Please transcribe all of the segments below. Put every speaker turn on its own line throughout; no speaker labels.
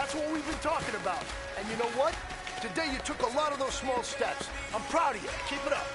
That's what we've been talking about. And you know what? Today you took a lot of those small steps. I'm proud of you. Keep it up.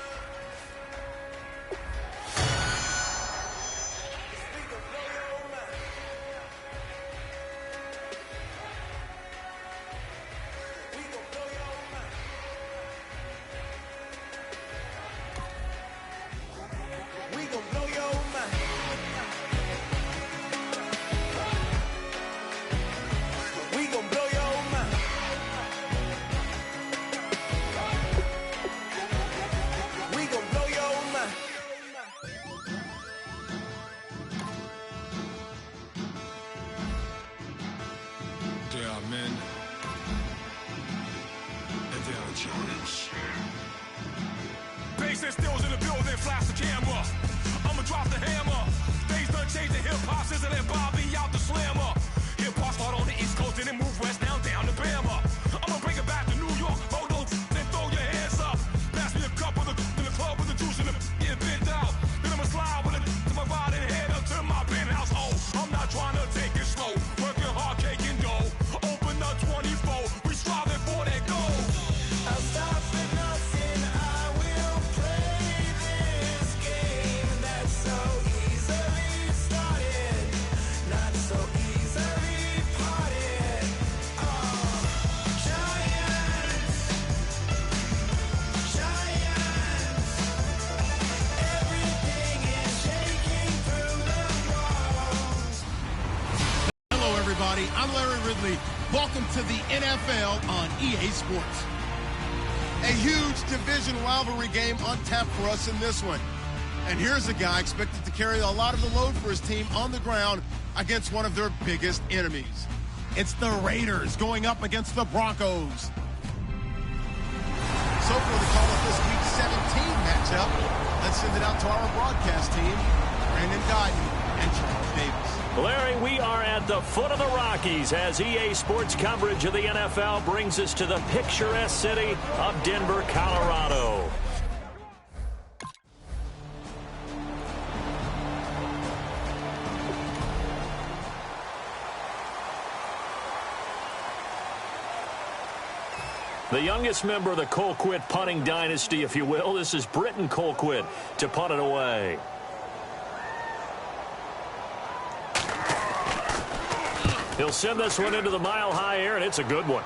I'm Larry Ridley. Welcome to the NFL on EA Sports. A huge division rivalry game on tap for us in this one. And here's a guy expected to carry a lot of the load for his team on the ground against one of their biggest enemies. It's the Raiders going up against the Broncos. So for the call of this Week 17 matchup, let's send it out to our broadcast team, Brandon Guyton and Charles Davis.
Larry, we are at the foot of the Rockies as EA Sports coverage of the NFL brings us to the picturesque city of Denver, Colorado. The youngest member of the Colquitt punting dynasty, if you will. This is Britton Colquitt to punt it away. He'll send this one into the mile-high air, and it's a good one.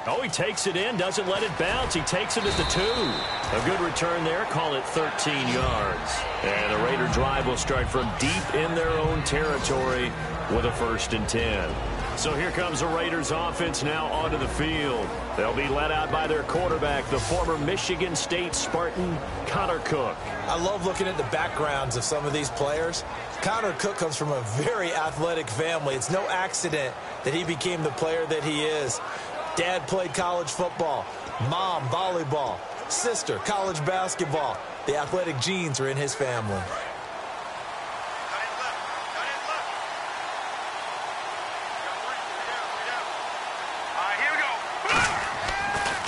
Oh, he takes it in, doesn't let it bounce. He takes it at the 2. A good return there. Call it 13 yards. And the Raider drive will start from deep in their own territory with a 1st and 10. So here comes the Raiders offense now onto the field. They'll be led out by their quarterback, the former Michigan State Spartan, Connor Cook.
I love looking at the backgrounds of some of these players. Connor Cook comes from a very athletic family. It's no accident that he became the player that he is. Dad played college football, mom volleyball, sister college basketball. The athletic genes are in his family.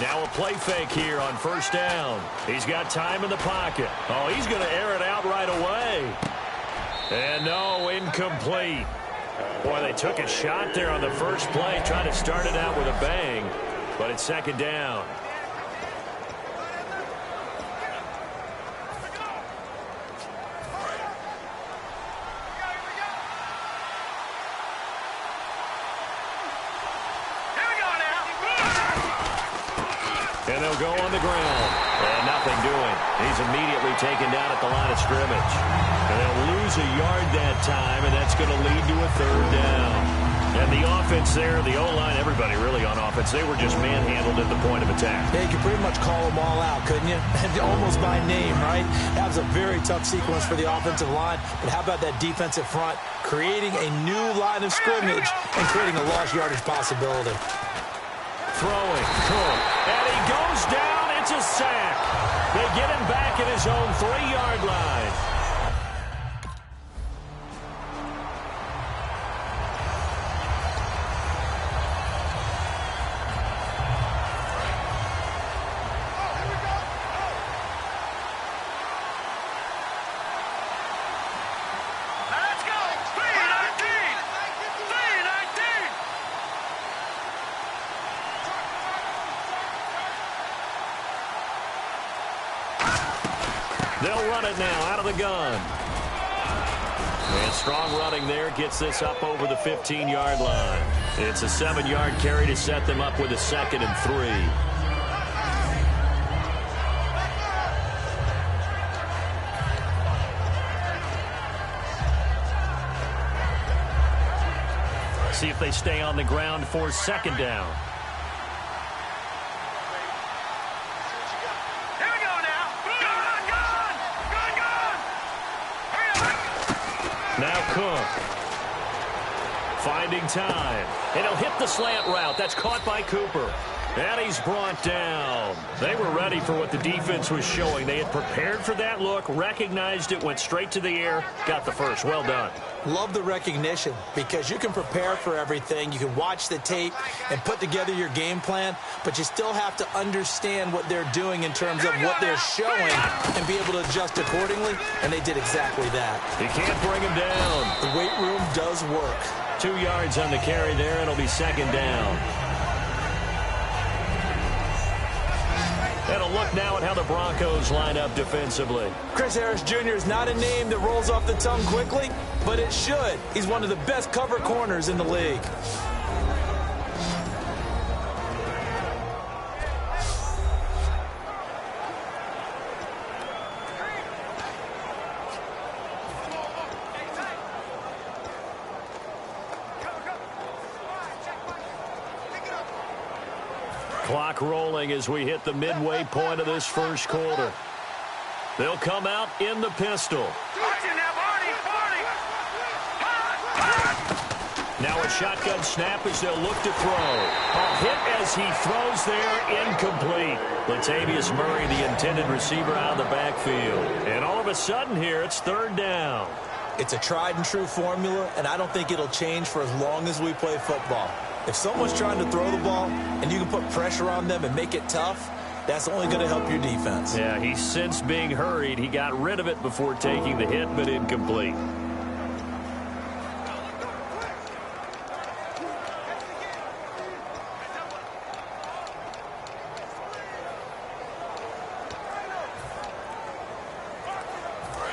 Now a play fake here on first down. He's got time in the pocket. Oh, he's going to air it out right away. And no, incomplete. Boy, they took a shot there on the first play, trying to start it out with a bang, but it's second down. And they'll go on the ground. And nothing doing. He's immediately taken down at the line of scrimmage. And they'll lose a yard that time, and that's going to lead to a third down. And the offense there, the O-line, everybody really on offense, they were just manhandled at the point of attack.
Yeah, you could pretty much call them all out, couldn't you? Almost by name, right? That was a very tough sequence for the offensive line. But how about that defensive front creating a new line of scrimmage and creating a lost yardage possibility?
Throwing, Cook, and he goes down. It's a sack. They get him back at his own 3-yard line. They'll run it now out of the gun. And strong running there gets this up over the 15-yard line. It's a 7-yard carry to set them up with a 2nd and 3. See if they stay on the ground for 2nd down. Now Cook, finding time, and he'll hit the slant route. That's caught by Cooper, and he's brought down. They were ready for what the defense was showing. They had prepared for that look, recognized it, went straight to the air, got the first. Well done.
Love the recognition because you can prepare for everything. You can watch the tape and put together your game plan, but you still have to understand what they're doing in terms of what they're showing and be able to adjust accordingly, and they did exactly that.
You can't bring him down.
The weight room does work.
2 yards on the carry there, and it'll be 2nd down. And a look now at how the Broncos line up defensively.
Chris Harris Jr. is not a name that rolls off the tongue quickly, but it should. He's one of the best cover corners in the league.
Clock rolling as we hit the midway point of this first quarter. They'll come out in the pistol. Now a shotgun snap as they'll look to throw. A hit as he throws there, incomplete. Latavius Murray, the intended receiver, out of the backfield. And all of a sudden here, it's 3rd down.
It's a tried and true formula, and I don't think it'll change for as long as we play football. If someone's trying to throw the ball and you can put pressure on them and make it tough, that's only going to help your defense.
Yeah, he's since being hurried. He got rid of it before taking the hit, but incomplete.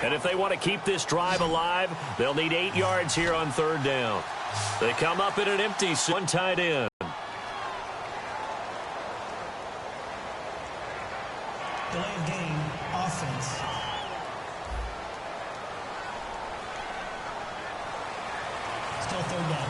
And if they want to keep this drive alive, they'll need 8 yards here on 3rd down. They come up in an empty, one tight end.
Delayed game, offense. Still 3rd down.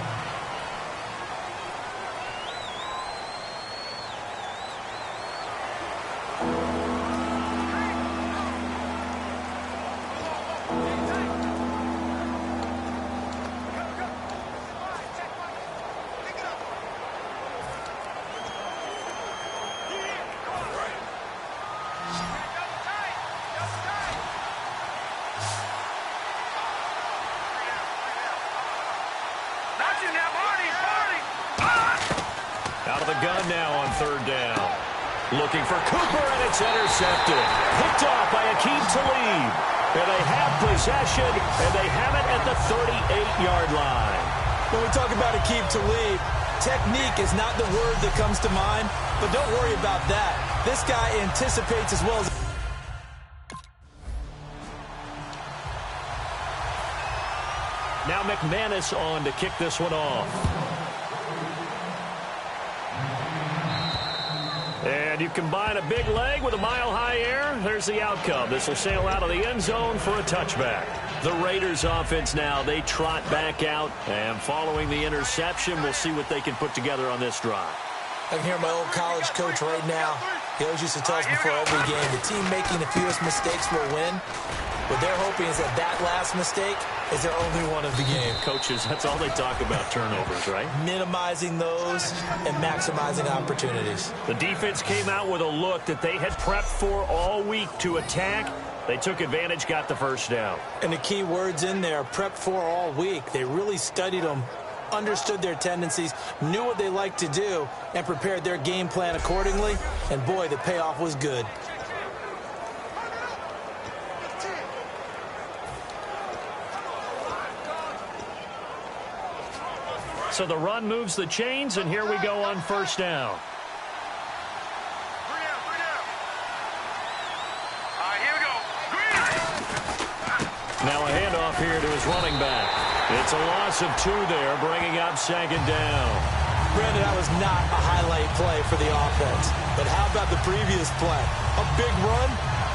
Looking for Cooper, and it's intercepted. Picked off by Aqib Talib. And they have possession, and they have it at the 38-yard line.
When we talk about Aqib Talib, technique is not the word that comes to mind, but don't worry about that. This guy anticipates as well as...
Now McManus on to kick this one off. And you combine a big leg with a mile-high air, there's the outcome. This will sail out of the end zone for a touchback. The Raiders offense now, they trot back out, and following the interception, we'll see what they can put together on this drive.
I can hear my old college coach right now. He always used to tell us before every game, the team making the fewest mistakes will win. What they're hoping is that that last mistake is their only one of the game.
Coaches, that's all they talk about, turnovers, right?
Minimizing those and maximizing opportunities.
The defense came out with a look that they had prepped for all week to attack. They took advantage, got the first down.
And the key words in there, prepped for all week. They really studied them, understood their tendencies, knew what they liked to do, and prepared their game plan accordingly. And boy, the payoff was good.
So the run moves the chains, and here we go on first down. Now a handoff here to his running back. It's a loss of 2 there, bringing up second down.
Brandon, that was not a highlight play for the offense. But how about the previous play? A big run?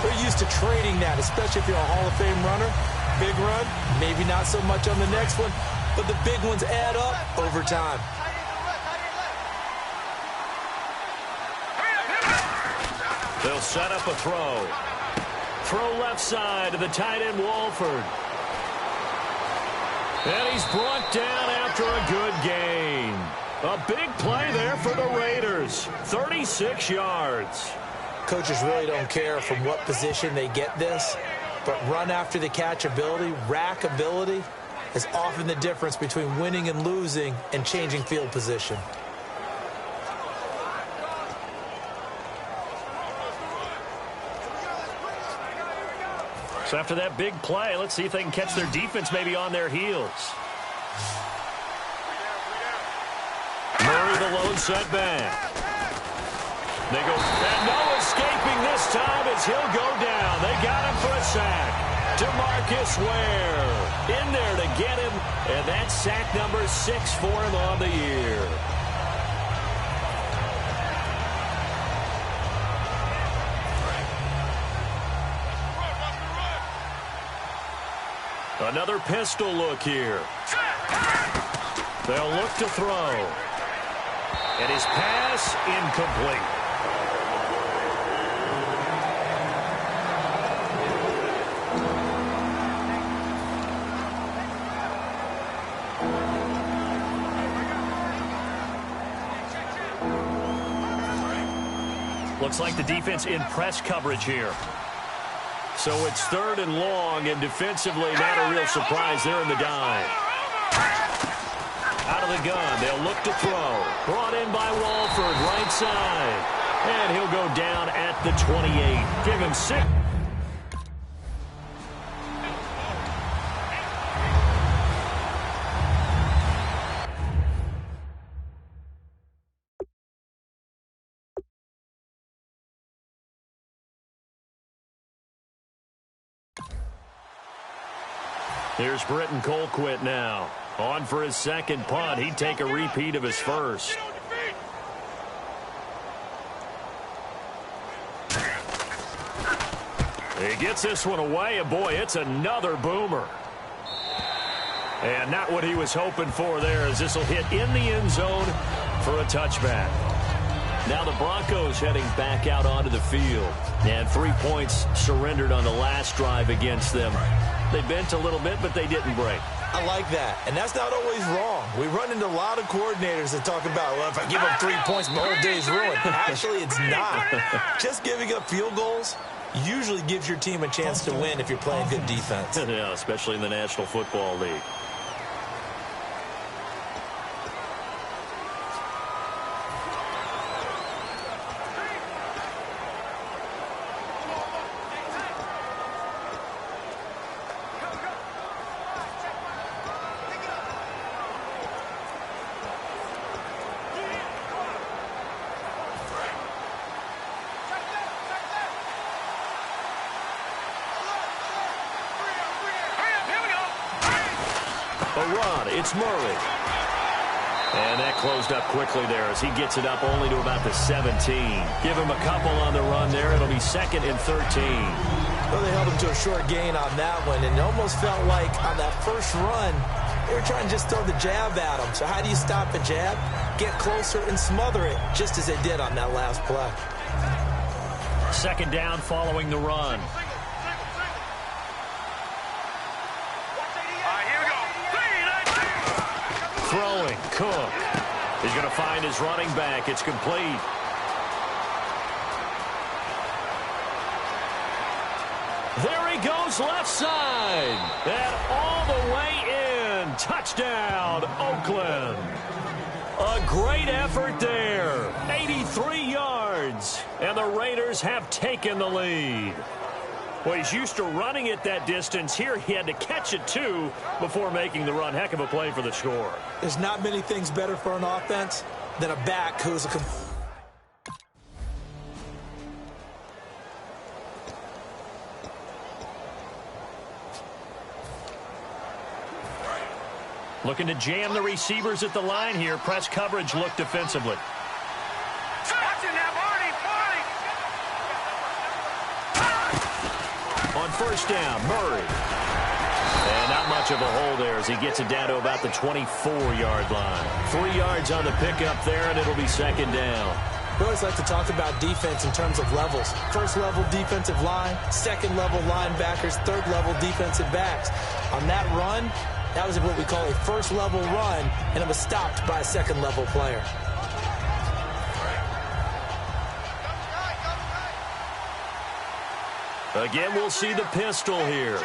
They're used to trading that, especially if you're a Hall of Fame runner. Big run, maybe not so much on the next one, but the big ones add up over time.
They'll set up a throw. Throw left side to the tight end, Walford. And he's brought down after a good gain. A big play there for the Raiders. 36 yards.
Coaches really don't care from what position they get this, but run after the catch ability, rack ability, is often the difference between winning and losing and changing field position.
So after that big play, let's see if they can catch their defense maybe on their heels. Murray the lone setback. They go, and no escaping this time as he'll go down. They got him for a sack. DeMarcus Ware in there to get him, and that's sack number 6 for him on the year. Another pistol look here. They'll look to throw. And his pass incomplete. Looks like the defense in press coverage here. So it's 3rd and long, and defensively not a real surprise there in the dime. Out of the gun, they'll look to throw. Brought in by Walford, right side. And he'll go down at the 28. Give him 6. Here's Britton Colquitt now. On for his second punt. He'd take a repeat of his first. He gets this one away, and boy, it's another boomer. And not what he was hoping for there, as this will hit in the end zone for a touchback. Now the Broncos heading back out onto the field. And 3 points surrendered on the last drive against them. They bent a little bit, but they didn't break.
I like that, and that's not always wrong. We run into a lot of coordinators that talk about, well, if I give up 3 points, my whole day's ruined. Actually, it's not. Just giving up field goals usually gives your team a chance to win if you're playing good defense.
Yeah, especially in the National Football League. run. It's Murray. And that closed up quickly there as he gets it up only to about the 17. Give him a couple on the run there. It'll be 2nd and 13.
Well, they held him to a short gain on that one, and it almost felt like on that first run, they were trying to just throw the jab at him. So how do you stop a jab? Get closer and smother it, just as they did on that last play.
2nd down following the run. Throwing, Cook. He's going to find his running back. It's complete. There he goes left side. And all the way in. Touchdown, Oakland. A great effort there. 83 yards. And the Raiders have taken the lead. Well, he's used to running it that distance. Here he had to catch it, too, before making the run. Heck of a play for the score.
There's not many things better for an offense than a back who's a...
Looking to jam the receivers at the line here. Press coverage look defensively. On 1st down, Murray. And not much of a hole there as he gets it down to about the 24-yard line. 3 yards on the pickup there, and it'll be 2nd down.
We always like to talk about defense in terms of levels. 1st level defensive line, 2nd level linebackers, 3rd level defensive backs. On that run, that was what we call a 1st level run, and it was stopped by a 2nd level player.
Again, we'll see the pistol here.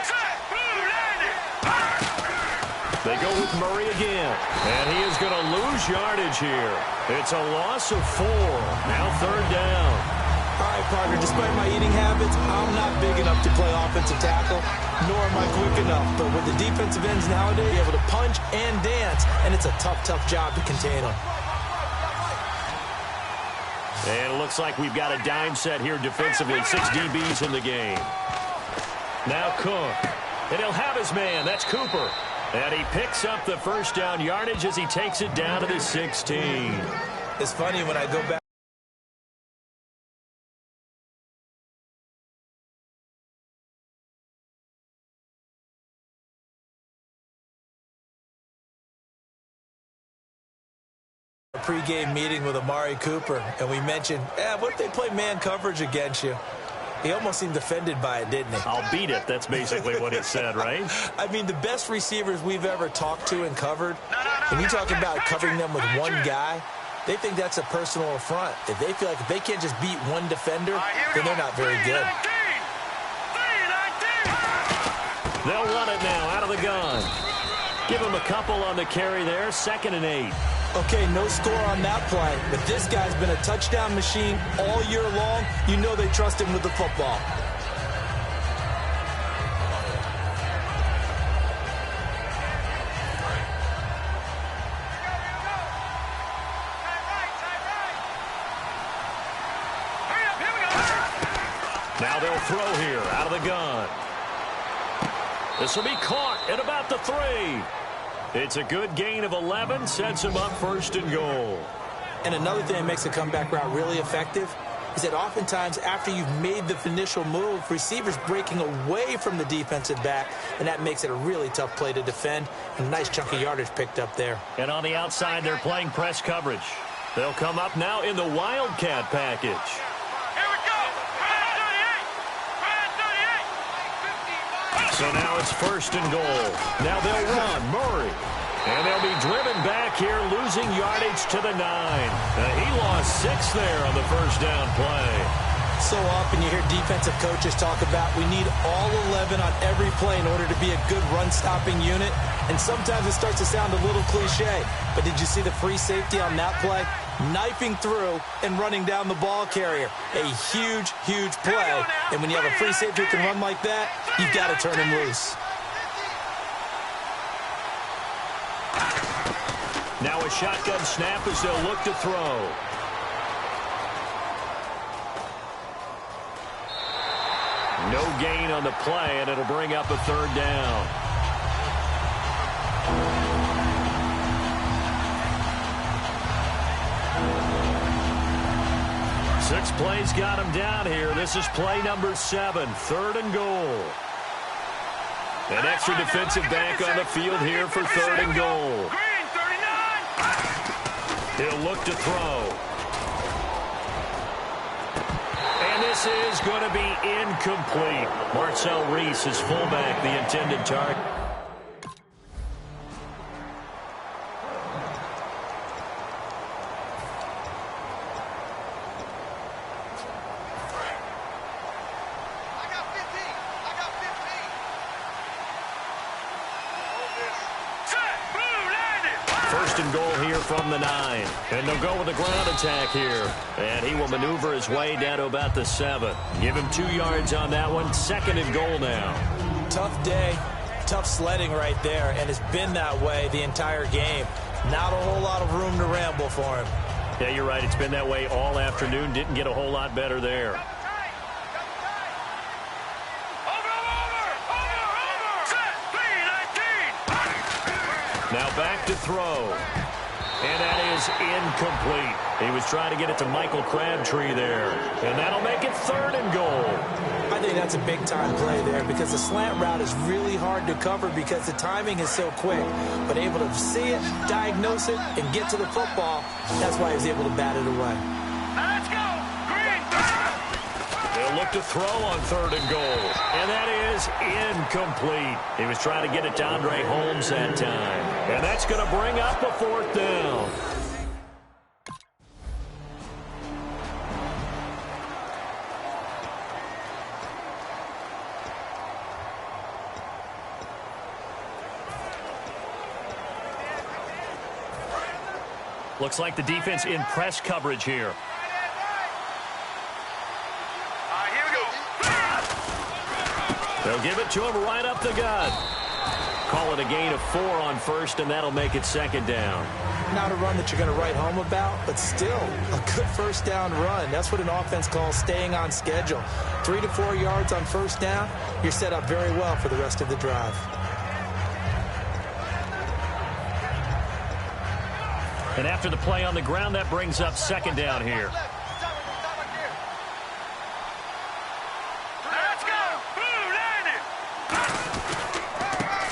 They go with Murray again. And he is going to lose yardage here. It's a loss of 4. Now 3rd down.
All right, partner, despite my eating habits, I'm not big enough to play offensive tackle, nor am I quick enough. But with the defensive ends nowadays, they're able to punch and dance, and it's a tough, tough job to contain them.
And it looks like we've got a dime set here defensively. 6 DBs in the game. Now Cook. And he'll have his man. That's Cooper. And he picks up the 1st down yardage as he takes it down to the 16.
It's funny when I go back. Pre-game meeting with Amari Cooper, and we mentioned, what if they play man coverage against you? He almost seemed offended by it, didn't he?
I'll beat it. That's basically what he said, right?
I mean, the best receivers we've ever talked to and covered, when you talk about covering them with one guy, they think that's a personal affront. If they feel like if they can't just beat one defender, then they're not very good.
They'll run it now out of the gun. Give him a couple on the carry there. 2nd and 8.
Okay, no score on that play, but this guy's been a touchdown machine all year long. You know they trust him with the football.
Now they'll throw here out of the gun. This will be caught at about the 3. It's a good gain of 11, sets him up 1st and goal.
And another thing that makes a comeback route really effective is that oftentimes after you've made the initial move, receivers breaking away from the defensive back, and that makes it a really tough play to defend. And a nice chunk of yardage picked up there.
And on the outside, they're playing press coverage. They'll come up now in the Wildcat package. So now it's 1st and goal. Now they'll run. Murray. And they'll be driven back here, losing yardage to the 9. He lost 6 there on the 1st down play.
So often you hear defensive coaches talk about we need all 11 on every play in order to be a good run-stopping unit. And sometimes it starts to sound a little cliche. But did you see the free safety on that play? Knifing through and running down the ball carrier. A huge, huge play. And when you have a free safety who can run like that, you've got to turn him loose.
Now a shotgun snap as they'll look to throw. No gain on the play, and it'll bring up a 3rd down. play's got him down here. This is play number 7, 3rd and goal. An extra defensive back on the field here for 3rd and goal. He'll look to throw. And this is going to be incomplete. Marcel Reese is fullback, the intended target. And goal here from the 9. And they'll go with a ground attack here. And he will maneuver his way down to about the 7. Give him 2 yards on that one. 2nd and goal now.
Tough day, tough sledding right there, and it's been that way the entire game. Not a whole lot of room to ramble for him.
Yeah, you're right. It's been that way all afternoon. Didn't get a whole lot better there. Now back to throw. And that is incomplete. He was trying to get it to Michael Crabtree there. And that'll make it 3rd and goal.
I think that's a big-time play there because the slant route is really hard to cover because the timing is so quick. But able to see it, diagnose it, and get to the football, that's why he was able to bat it away.
Let's go! Green! They'll look to throw on 3rd and goal. And that is incomplete. He was trying to get it to Andre Holmes that time. And that's going to bring up a 4th down. Looks like the defense in press coverage here. They'll give it to him right up the gut. Call it a gain of 4 on 1st, and that'll make it 2nd down.
Not a run that you're going to write home about, but still a good 1st down run. That's what an offense calls staying on schedule. 3 to 4 yards on 1st down, you're set up very well for the rest of the drive.
And after the play on the ground, that brings up 2nd down here.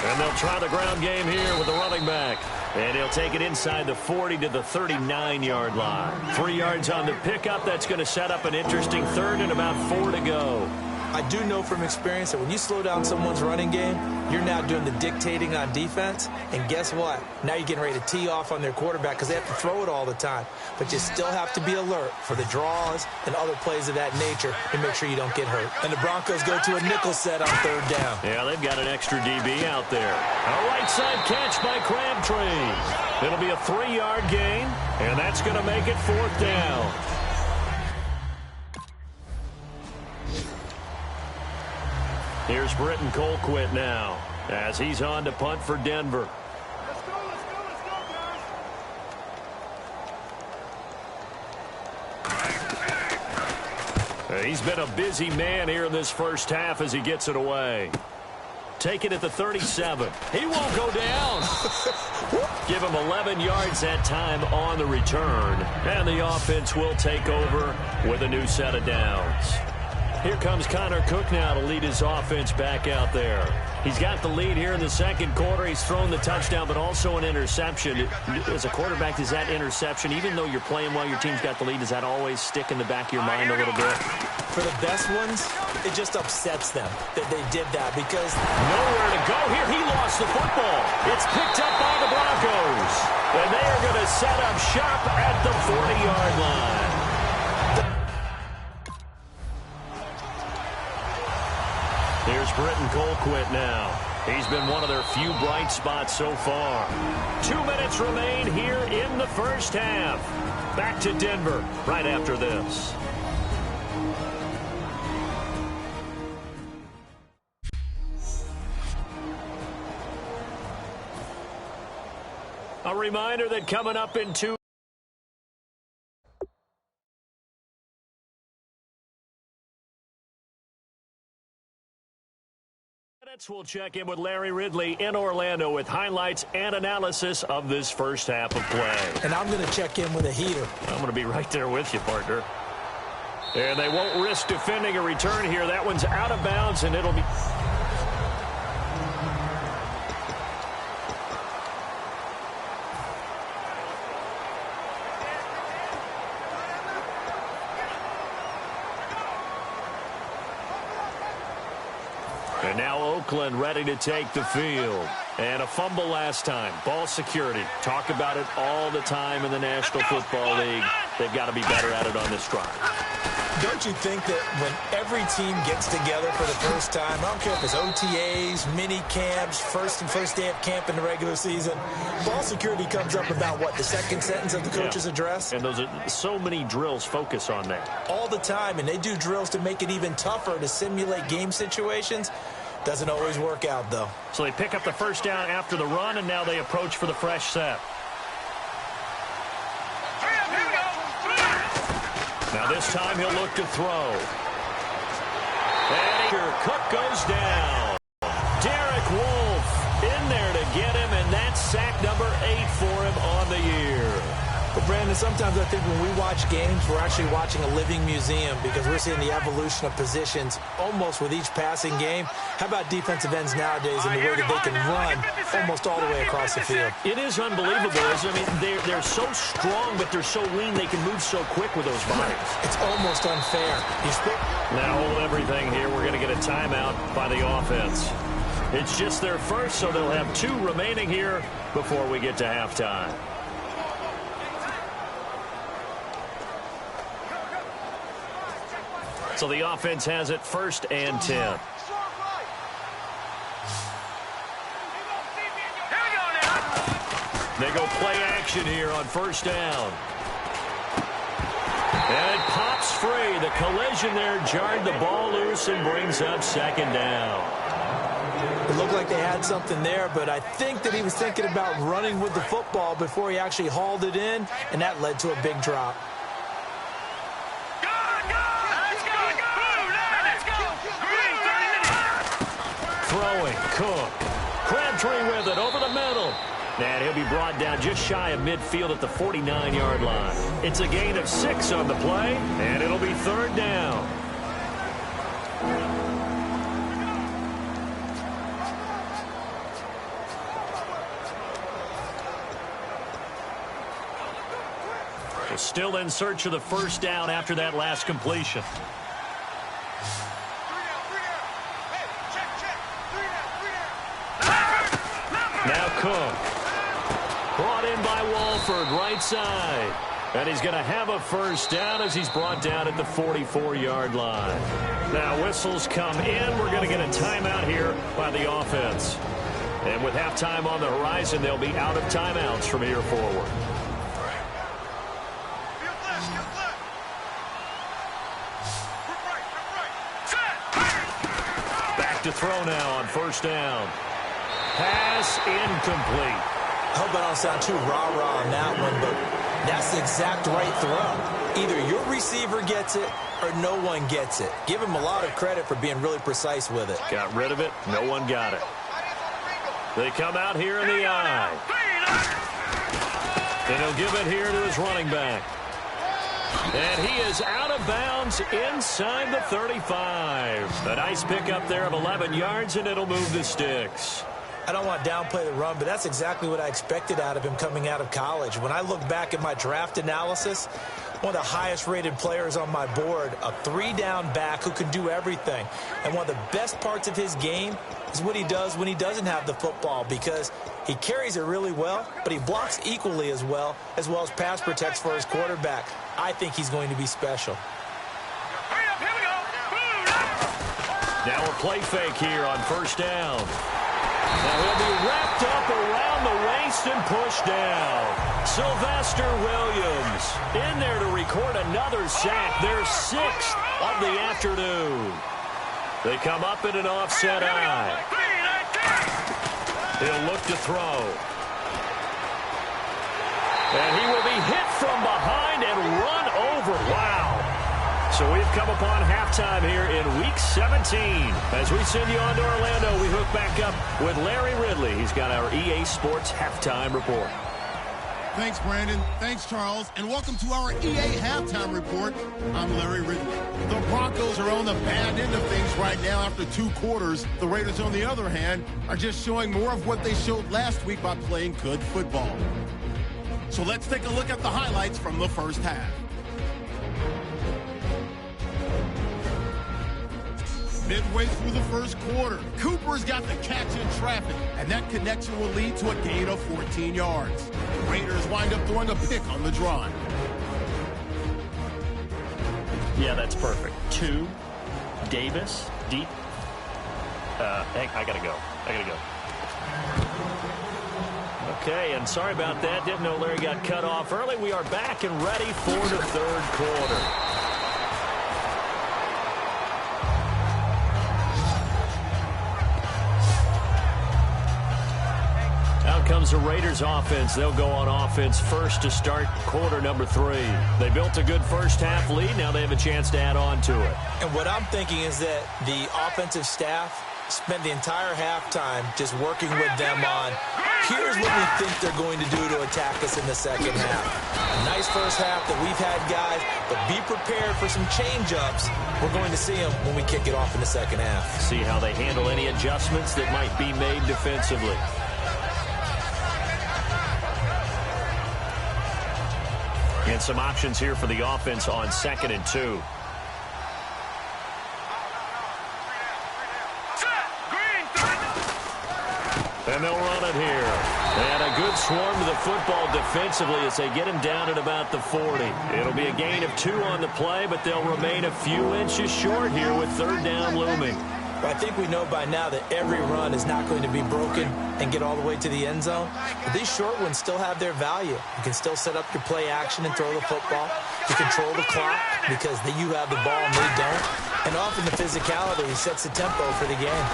And they'll try the ground game here with the running back. And he'll take it inside the 40 to the 39-yard line. 3 yards on the pickup. That's going to set up an interesting 3rd and about 4 to go.
I do know from experience that when you slow down someone's running game, you're now doing the dictating on defense. And guess what? Now you're getting ready to tee off on their quarterback because they have to throw it all the time. But you still have to be alert for the draws and other plays of that nature to make sure you don't get hurt. And the Broncos go to a nickel set on 3rd down.
Yeah, they've got an extra DB out there. A right side catch by Crabtree. It'll be a 3-yard gain, and that's going to make it 4th down. Here's Britton Colquitt now as he's on to punt for Denver.
Let's go, guys.
He's been a busy man here in this 1st half as he gets it away. Take it at the 37. He won't go down. Give him 11 yards that time on the return. And the offense will take over with a new set of downs. Here comes Connor Cook now to lead his offense back out there. He's got the lead here in the 2nd quarter. He's thrown the touchdown, but also an interception. As a quarterback, does that interception, even though you're playing while your team's got the lead, does that always stick in the back of your mind a little bit?
For the best ones, it just upsets them that they did that because
nowhere to go here. He lost the football. It's picked up by the Broncos. And they are going to set up shop at the 40-yard line. Here's Britton Colquitt now. He's been one of their few bright spots so far. 2 minutes remain here in the 1st half. Back to Denver right after this. A reminder that coming up in 2 minutes, we'll check in with Larry Ridley in Orlando with highlights and analysis of this 1st half of play.
And I'm going to check in with a heater.
I'm going to be right there with you, partner. And they won't risk defending a return here. That one's out of bounds, and it'll be... And now Oakland ready to take the field. And a fumble last time. Ball security. Talk about it all the time in the National Football League. They've got to be better at it on this drive.
Don't you think that when every team gets together for the first time, I don't care if it's OTAs, mini camps, first day of camp in the regular season, ball security comes up about, what, the second sentence of the coach's address?
And those are so many drills focus on that.
All the time, and they do drills to make it even tougher to simulate game situations. Doesn't always work out, though.
So they pick up the first down after the run, and now they approach for the fresh set. Now this time he'll look to throw. And Cook goes down. Derek Wolfe in there to get him, and that's sack number 8 for him on the year.
But, Brandon, sometimes I think when we watch games, we're actually watching a living museum because we're seeing the evolution of positions almost with each passing game. How about defensive ends nowadays and the way that they can run almost all the way across the field?
It is unbelievable. I mean, they're so strong, but they're so lean. They can move so quick with those bodies.
It's almost unfair.
Now hold everything here. We're going to get a timeout by the offense. It's just their first, so they'll have 2 remaining here before we get to halftime. So the offense has it 1st and 10. They go play action here on 1st down. And it pops free. The collision there jarred the ball loose and brings up 2nd down.
It looked like they had something there, but I think that he was thinking about running with the football before he actually hauled it in, and that led to a big drop.
Throwing, Cook. Crabtree with it over the middle. And he'll be brought down just shy of midfield at the 49-yard line. It's a gain of 6 on the play, and it'll be 3rd down. We're still in search of the 1st down after that last completion. Now Cook. Brought in by Walford, right side. And he's going to have a 1st down as he's brought down at the 44-yard line. Now whistles come in. We're going to get a timeout here by the offense. And with halftime on the horizon, they'll be out of timeouts from here forward. Back to throw now on 1st down. Pass incomplete.
I hope I don't sound too rah-rah on that one, but that's the exact right throw. Either your receiver gets it or no one gets it. Give him a lot of credit for being really precise with it.
Got rid of it. No one got it. They come out here in the eye. And he'll give it here to his running back. And he is out of bounds inside the 35. A nice pickup there of 11 yards, and it'll move the sticks.
I don't want to downplay the run, but that's exactly what I expected out of him coming out of college. When I look back at my draft analysis, one of the highest-rated players on my board, a 3-down back who can do everything. And one of the best parts of his game is what he does when he doesn't have the football, because he carries it really well, but he blocks equally as well as pass protects for his quarterback. I think he's going to be special.
Now a play fake here on 1st down. Now he'll be wrapped up around the waist and pushed down. Sylvester Williams in there to record another sack. Their 6th of the afternoon. They come up in an offset eye. He'll look to throw. And he will be hit from behind and run over. Wow. So we've come upon halftime here in Week 17. As we send you on to Orlando, we hook back up with Larry Ridley. He's got our EA Sports Halftime Report.
Thanks, Brandon. Thanks, Charles. And welcome to our EA Halftime Report. I'm Larry Ridley. The Broncos are on the bad end of things right now after 2 quarters. The Raiders, on the other hand, are just showing more of what they showed last week by playing good football. So let's take a look at the highlights from the first half. Midway through the first quarter, Cooper's got the catch in traffic, and that connection will lead to a gain of 14 yards. The Raiders wind up throwing a pick on the drive.
Yeah, that's perfect. 2, Davis, deep. Hey, I gotta go. Okay, and sorry about that. Didn't know Larry got cut off early. We are back and ready for the third quarter. Out comes the Raiders offense. They'll go on offense first to start quarter number 3. They built a good first half lead. Now they have a chance to add on to it.
And what I'm thinking is that the offensive staff spent the entire halftime just working with them on, here's what we think they're going to do to attack us in the second half. A nice first half that we've had, guys, but be prepared for some change-ups. We're going to see them when we kick it off in the second half.
See how they handle any adjustments that might be made defensively. And some options here for the offense on 2nd and 2. And they'll run it here. And a good swarm to the football defensively as they get him down at about the 40. It'll be a gain of 2 on the play, but they'll remain a few inches short here with 3rd down looming.
But I think we know by now that every run is not going to be broken and get all the way to the end zone. But these short ones still have their value. You can still set up your play action and throw the football. You control the clock because you have the ball and they don't. And often the physicality sets the tempo for the game.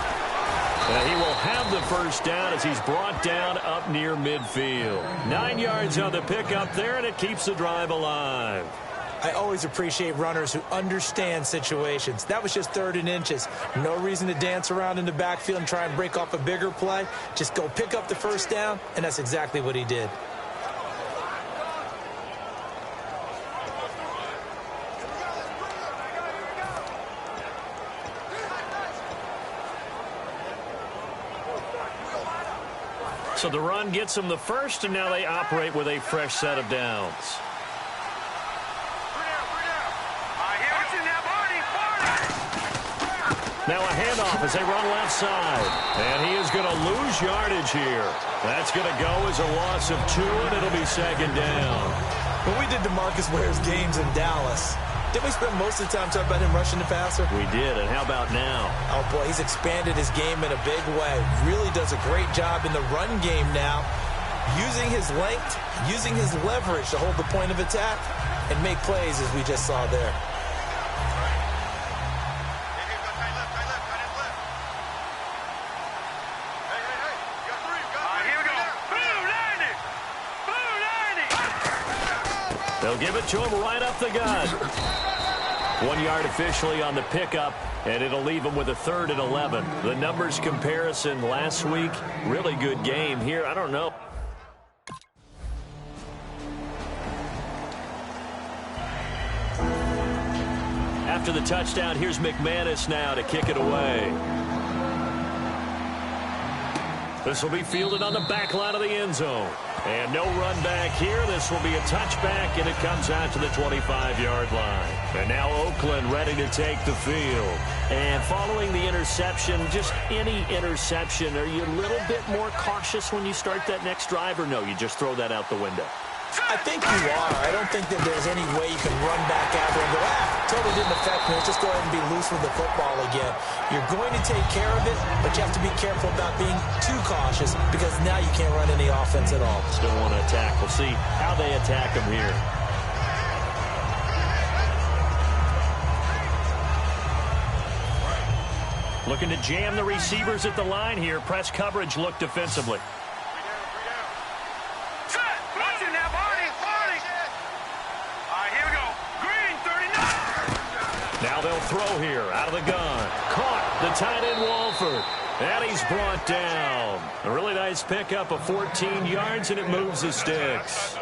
And he will have the first down as he's brought down up near midfield. 9 yards on the pickup there, and it keeps the drive alive.
I always appreciate runners who understand situations. That was just 3rd and inches. No reason to dance around in the backfield and try and break off a bigger play. Just go pick up the first down, and that's exactly what he did.
So the run gets them the first, and now they operate with a fresh set of downs. Now a handoff as they run left side. And he is going to lose yardage here. That's going to go as a loss of 2, and it'll be 2nd down.
When we did DeMarcus Ware's games in Dallas, didn't we spend most of the time talking about him rushing the passer?
We did, and how about now?
Oh, boy, he's expanded his game in a big way. Really does a great job in the run game now, using his length, using his leverage to hold the point of attack and make plays as we just saw there.
They'll give it to him right up the gut. 1 yard officially on the pickup, and it'll leave him with a 3rd and 11. The numbers comparison last week, really good game here. I don't know. After the touchdown, here's McManus now to kick it away. This will be fielded on the back line of the end zone. And no run back here. This will be a touchback, and it comes out to the 25-yard line. And now Oakland ready to take the field. And following the interception, just any interception, are you a little bit more cautious when you start that next drive, or no, you just throw that out the window?
I think you are. I don't think that there's any way you can run back after and go, totally didn't affect me. Let's just go ahead and be loose with the football again. You're going to take care of it, but you have to be careful about being too cautious because now you can't run any offense at all.
Still want to attack. We'll see how they attack him here. Looking to jam the receivers at the line here. Press coverage look defensively. Now they'll throw here out of the gun. Caught the tight end Walford. And he's brought down. A really nice pickup of 14 yards, and it moves the sticks.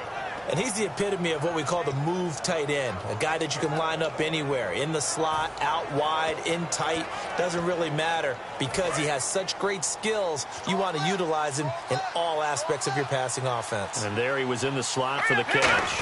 And he's the epitome of what we call the move tight end, a guy that you can line up anywhere, in the slot, out wide, in tight, doesn't really matter because he has such great skills. You want to utilize him in all aspects of your passing offense.
And there he was in the slot for the catch.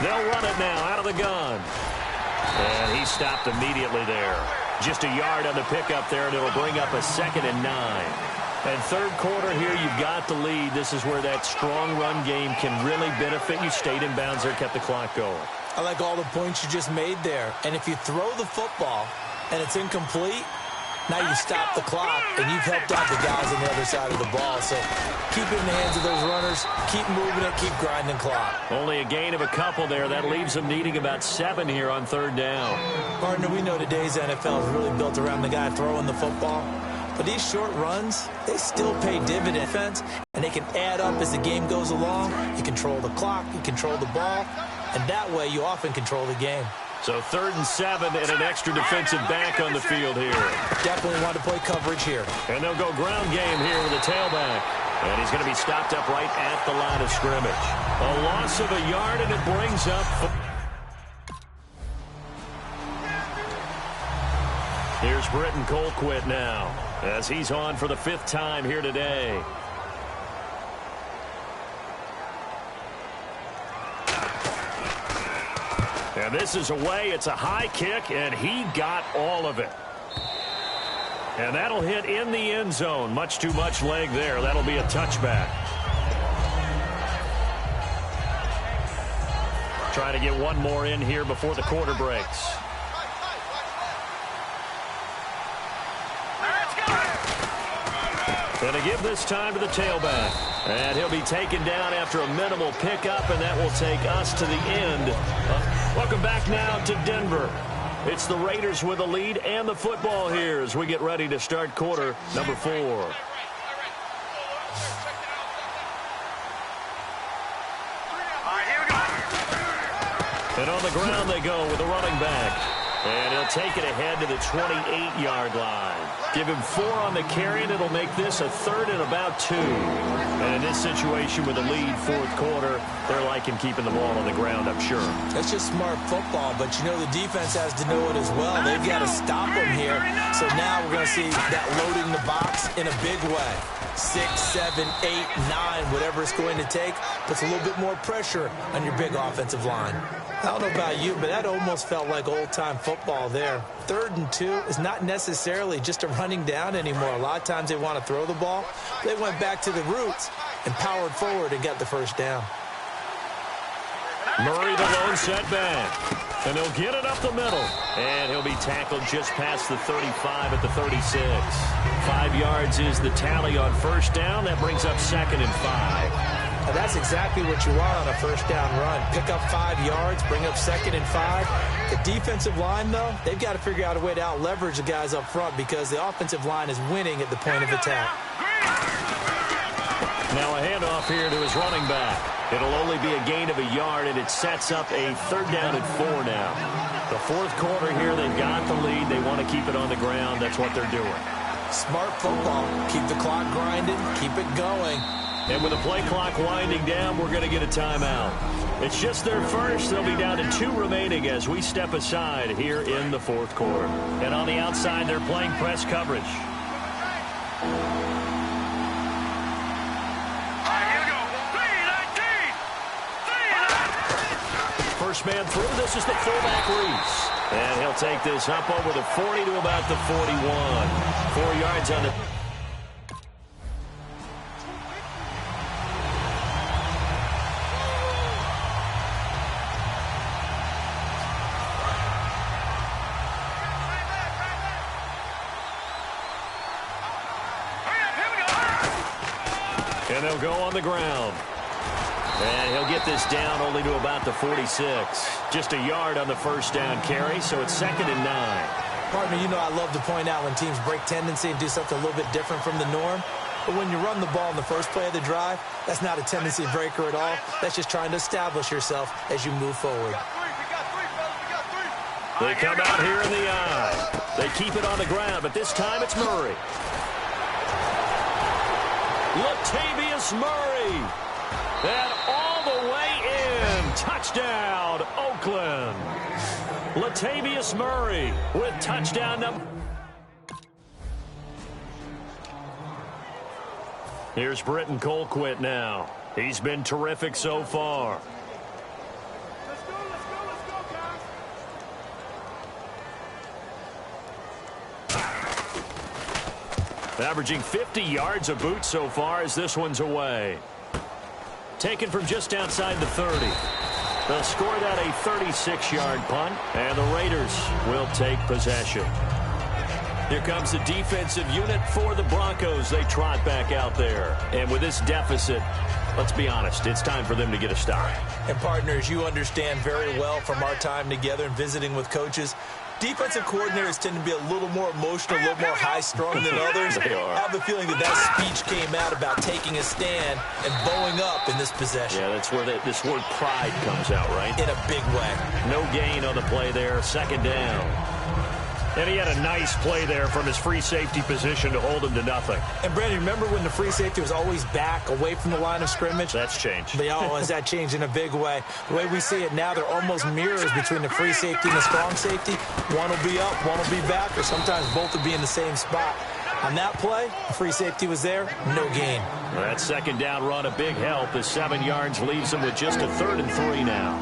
They'll run it now out of the gun. And he stopped immediately there. Just a yard on the pickup there, and it'll bring up a 2nd and 9. And third quarter here, you've got the lead. This is where that strong run game can really benefit you. Stayed in bounds there, kept the clock going.
I like all the points you just made there. And if you throw the football and it's incomplete, now you stop the clock and you've helped out the guys on the other side of the ball. So keep it in the hands of those runners. Keep moving it. Keep grinding clock.
Only a gain of a couple there. That leaves them needing about 7 here on third down.
Partner, we know today's NFL is really built around the guy throwing the football. But these short runs, they still pay dividends, and they can add up as the game goes along. You control the clock, you control the ball, and that way you often control the game.
So 3rd and 7 and an extra defensive back on the field here.
Definitely want to play coverage here.
And they'll go ground game here with a tailback. And he's going to be stopped up right at the line of scrimmage. A loss of a yard, and it brings up... Here's Britton Colquitt now, as he's on for the 5th time here today. And this is away. It's a high kick, and he got all of it. And that'll hit in the end zone. Much too much leg there. That'll be a touchback. Trying to get one more in here before the quarter breaks. Going to give this time to the tailback. And he'll be taken down after a minimal pickup, and that will take us to the end. Welcome back now to Denver. It's the Raiders with the lead and the football here as we get ready to start quarter number 4. And on the ground they go with a running back. And he'll take it ahead to the 28-yard line. Give him 4 on the carry, and it'll make this a 3rd and about 2. And in this situation with a lead, 4th quarter, they're liking keeping the ball on the ground, I'm sure.
That's just smart football, but you know the defense has to know it as well. They've got to stop them here. So now we're going to see that loading the box in a big way. 6, 7, 8, 9, whatever it's going to take, puts a little bit more pressure on your big offensive line. I don't know about you, but that almost felt like old-time football there. 3rd and 2 is not necessarily just a running down anymore. A lot of times they want to throw the ball. They went back to the roots and powered forward and got the first down.
Murray the lone setback. And he'll get it up the middle. And he'll be tackled just past the 35 at the 36. 5 yards is the tally on first down. That brings up 2nd and 5.
Now that's exactly what you want on a first down run. Pick up 5 yards, bring up 2nd and 5. The defensive line, though, they've got to figure out a way to out-leverage the guys up front because the offensive line is winning at the point of attack.
Now a handoff here to his running back. It'll only be a gain of a yard, and it sets up a 3rd down and 4 now. The 4th quarter here, they've got the lead. They want to keep it on the ground. That's what they're doing.
Smart football. Keep the clock grinding. Keep it going.
And with the play clock winding down, we're going to get a timeout. It's just their first. They'll be down to 2 remaining as we step aside here in the 4th quarter. And on the outside, they're playing press coverage. First man through. This is the fullback Reese. And he'll take this up over the 40 to about the 41. 4 yards on the... And they'll go on the ground. And he'll get this down only to about the 46. Just a yard on the first down carry, so it's 2nd and 9.
Partner, you know I love to point out when teams break tendency and do something a little bit different from the norm. But when you run the ball in the first play of the drive, that's not a tendency breaker at all. That's just trying to establish yourself as you move forward.
They come out here in the eye. They keep it on the ground, but this time it's Murray. Latavius Murray. And all the way Touchdown, Oakland. Latavius Murray with touchdown number. Here's Britton Colquitt now. He's been terrific so far.
Let's go, guys.
Averaging 50 yards a boot so far as this one's away. Taken from just outside the 30. They'll score that a 36-yard punt, and the Raiders will take possession. Here comes the defensive unit for the Broncos. They trot back out there. And with this deficit, let's be honest, it's time for them to get a stop.
And partners, you understand very well from our time together and visiting with coaches, defensive coordinators tend to be a little more emotional, a little more high-strung than others.
They are.
I have a feeling that speech came out about taking a stand and bowing up in this possession.
Yeah, that's where this word pride comes out, right?
In a big way.
No gain on the play there, second down. And he had a nice play there from his free safety position to hold him to nothing.
And, Brandon, remember when the free safety was always back away from the line of scrimmage?
That's changed.
That changed in a big way. The way we see it now, they're almost mirrors between the free safety and the strong safety. One will be up, one will be back, or sometimes both will be in the same spot. On that play, the free safety was there, no gain.
That second down run, a big help. The 7 yards leaves him with just a 3rd and 3 now.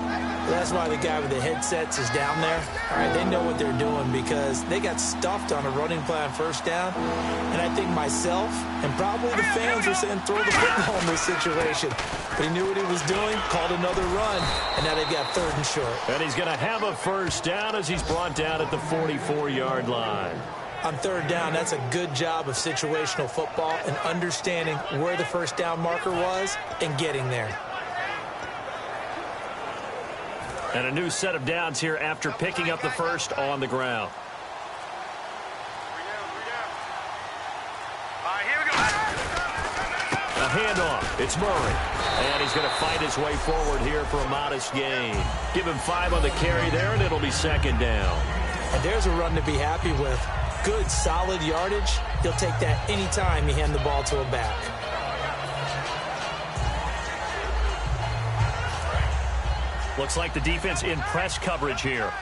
That's why the guy with the headsets is down there. All right, they know what they're doing because they got stuffed on a running play on first down. And I think myself and probably the fans are saying throw the football in this situation. But he knew what he was doing, called another run, and now they've got 3rd and short.
And he's going to have a first down as he's brought down at the 44-yard line.
On 3rd down, that's a good job of situational football and understanding where the first down marker was and getting there.
And a new set of downs here after picking up the first on the ground. A handoff. It's Murray. And he's going to fight his way forward here for a modest gain. Give him 5 on the carry there, and it'll be second down.
And there's a run to be happy with. Good, solid yardage. He'll take that anytime you hand the ball to a back.
Looks like the defense in press coverage here.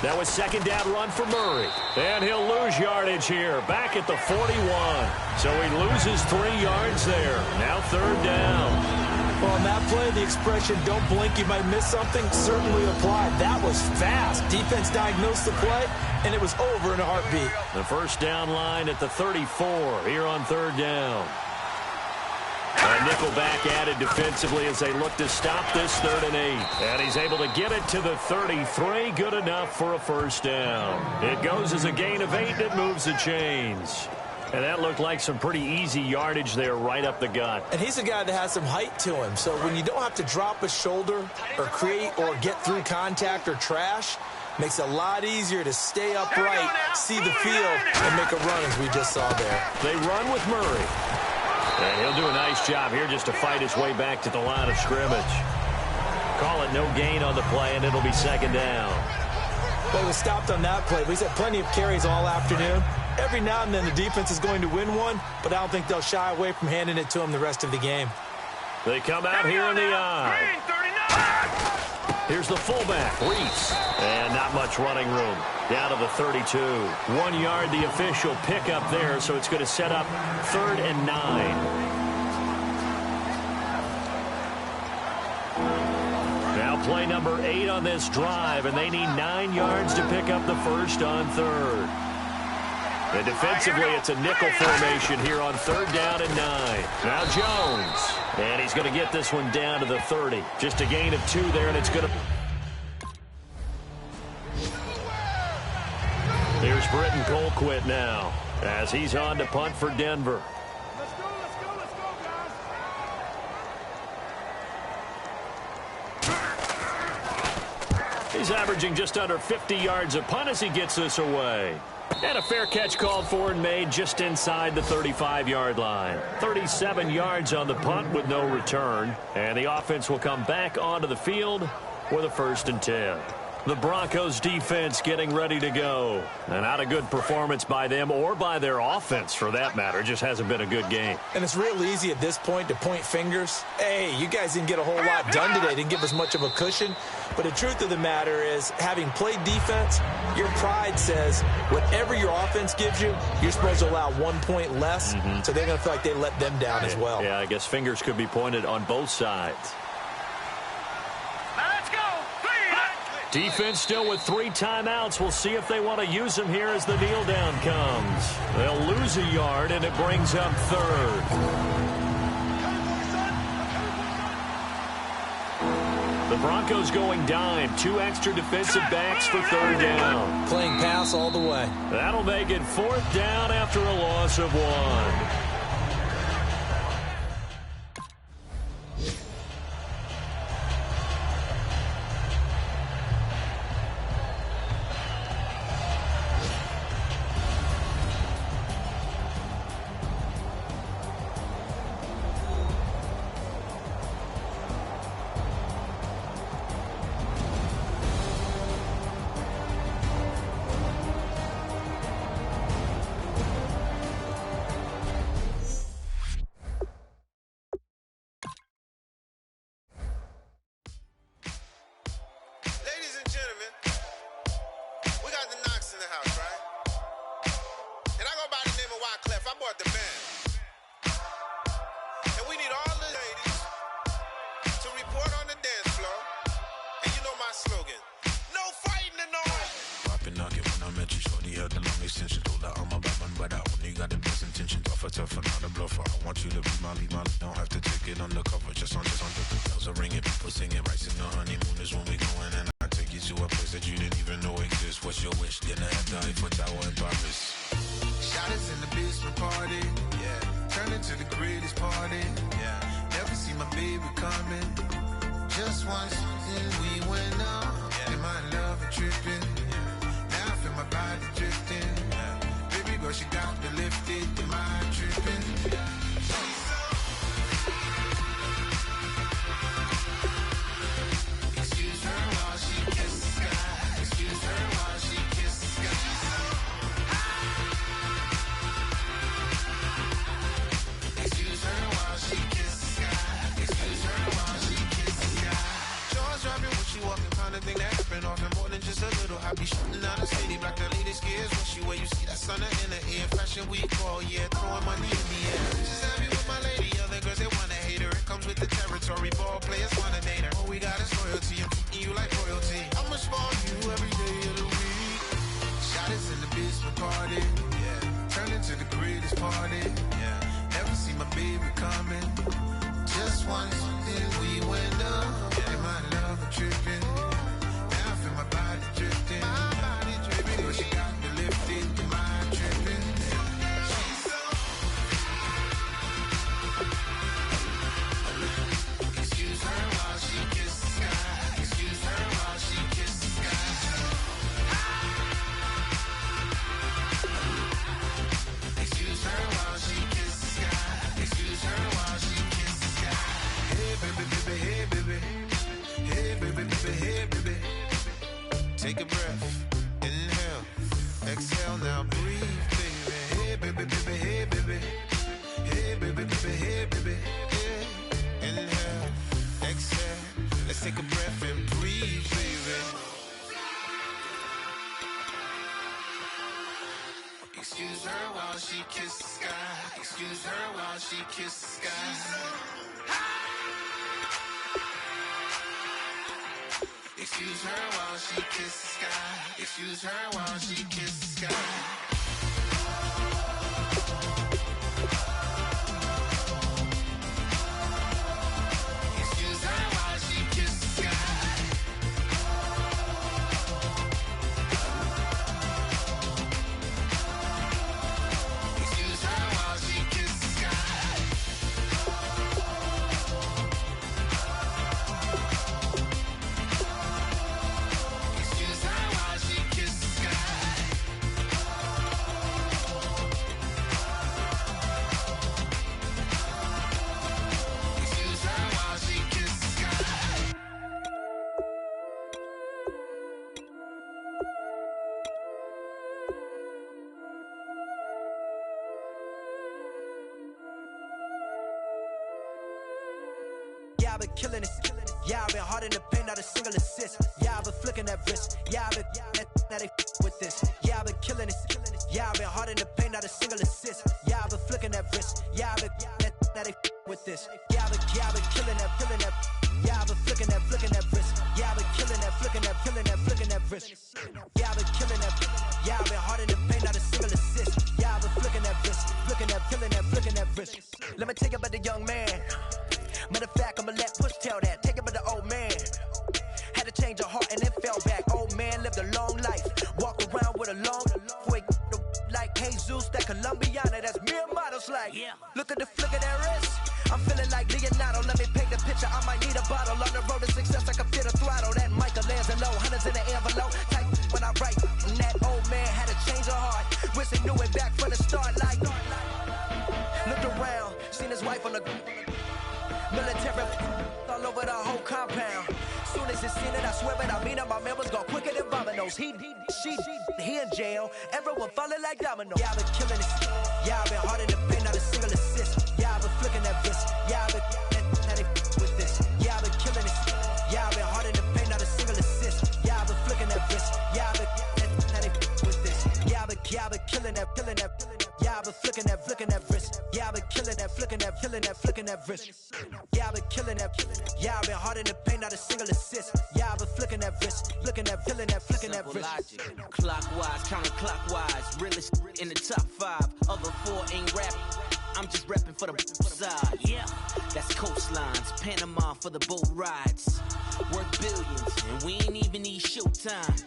That was second down run for Murray. And he'll lose yardage here, back at the 41. So he loses 3 yards there. Now 3rd down.
Well, on that play, the expression, don't blink, you might miss something, certainly applied. That was fast. Defense diagnosed the play, and it was over in a heartbeat.
The first down line at the 34 here on 3rd down. A nickelback added defensively as they look to stop this 3rd and 8. And he's able to get it to the 33. Good enough for a first down. It goes as a gain of 8, and it moves the chains. And that looked like some pretty easy yardage there right up the gut.
And he's a guy that has some height to him. So when you don't have to drop a shoulder or create or get through contact or trash, makes it a lot easier to stay upright, see the field, and make a run as we just saw there.
They run with Murray. And he'll do a nice job here just to fight his way back to the line of scrimmage. Call it no gain on the play, and it'll be second down.
Well, he was stopped on that play. He's had plenty of carries all afternoon. Every now and then the defense is going to win one, but I don't think they'll shy away from handing it to him the rest of the game.
They come out here in the eye. Here's the fullback, Reese. And not much running room. Down to the 32. 1 yard, the official pickup there, so it's going to set up 3rd and 9. Now play number 8 on this drive, and they need 9 yards to pick up the first on 3rd. And defensively, it's a nickel formation here on 3rd down and 9. Now Jones. And he's going to get this one down to the 30. Just a gain of 2 there, and it's going to... Here's Britton Colquitt now, as he's on to punt for Denver.
Let's go, guys.
He's averaging just under 50 yards a punt as he gets this away. And a fair catch called for and made just inside the 35-yard line. 37 yards on the punt with no return. And the offense will come back onto the field with a 1st and 10. The Broncos defense getting ready to go. And not a good performance by them or by their offense, for that matter. It just hasn't been a good game.
And it's real easy at this point to point fingers. Hey, you guys didn't get a whole lot done today. Didn't give us much of a cushion. But the truth of the matter is, having played defense, your pride says whatever your offense gives you, you're supposed to allow 1 point less. So they're going to feel like they let them down as well.
Yeah, I guess fingers could be pointed on both sides. Defense still with 3 timeouts. We'll see if they want to use them here as the kneel down comes. They'll lose a yard, and it brings up 3rd. The Broncos going dime. 2 extra defensive backs for 3rd down.
Playing pass all the way.
That'll make it 4th down after a loss of 1.
Excuse her while she kisses the sky. Excuse her while she kisses the sky.
killing it. Yeah, I've been hard in the paint, not a single assist. Yeah, I've been flicking that wrist. Yeah, I've been now they with this. Yeah, I've been killing it. Yeah, I've been hard in the paint, not a single assist. Yeah, I've been flicking that wrist. Yeah, I've been now they with this. Yeah, I've been killing that. Yeah, I've been flicking that wrist. Yeah, I've been killing that, flicking that wrist. Yeah, I've been killing that. Yeah, I've been hard in the paint, not a single assist. Yeah, I've been flicking that wrist, flicking that wrist. Let me tell you about the young man. Matter of fact, I'ma let Push tell that. Take it about the old man. Had to change her heart and then fell back. Old man lived a long life. Walk around with a long way like Jesus, that Colombiana. That's mere models like. Look at the flick of that wrist. I'm feeling like Leonardo. Let me paint the picture. I might need a bottle. On the road to success, I can fit a throttle. That Michelangelo, hundreds in the envelope. Type when I write. And that old man had to change her heart. Wish he knew it back from the start. Like, looked around, seen his wife on the military all over the whole compound. Soon as he seen it, I swear it, I mean it, my man was gone quicker than Domino's. He in jail, everyone falling like dominoes. Yeah, I've been killing it. Yeah, I've been hard in the paint, not a single assist. Yeah, I've been flicking that wrist. Yeah, I've been now they with this. Yeah, I've been killing it. Yeah, I've been hard in the paint, not a single assist. Yeah, I've been flicking that wrist. Yeah, I've been now they with this. Yeah, I've been killing that. Yeah, I've been flicking that wrist. Yeah, I've been killing that, flicking that wrist. Yeah, I've been killing that. Yeah, I've been hard in the paint, not a single assist. Yeah, I've been flicking that wrist, flicking that wrist.
Logic, clockwise, counterclockwise, realest in the top 5. Other 4 ain't rapping. I'm just repping for the side. Yeah, that's coastlines, Panama for the boat rides. Worth billions, and we ain't even need showtime.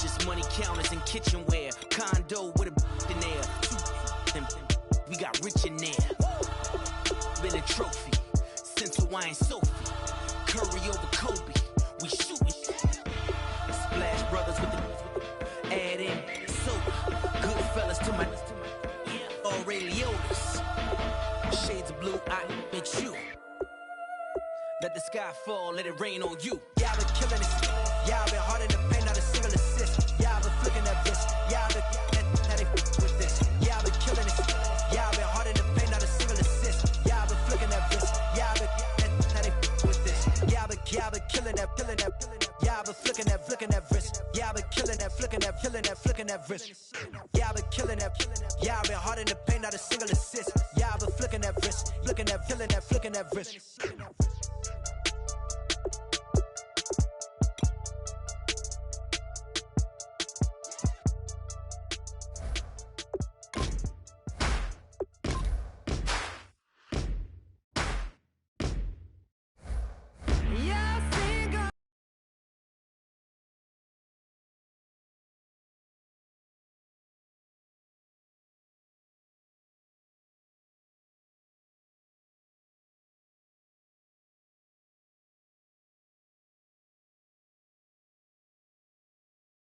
Just money counters and kitchenware. Condo with a in there. We got rich in there. Been a trophy. Central wine Sophie. Curry over Kobe. We shootin'. Splash Brothers with the add in soda. Good fellas to my Aureliotis. Shades of blue, I make you. Let the sky fall, let it rain on you.
Yeah, I've been killing it. Yeah, I've been hard in the paint, not a single assist. Yeah, I've been flicking that wrist. Yeah, I've been now they with this. Yeah, I've been killing it. Yeah, I've been hard in the paint, not a single assist. Yeah, I've been flicking that wrist. Yeah, I've been now they with this. Yeah, I've been killing that. Yeah, I've been flicking that wrist. Yeah, I've been killing that, flicking that wrist. Yeah, I've been killing that. Yeah, I've been hard in the paint, not a single assist. Yeah, I've been flicking that wrist, flicking that wrist.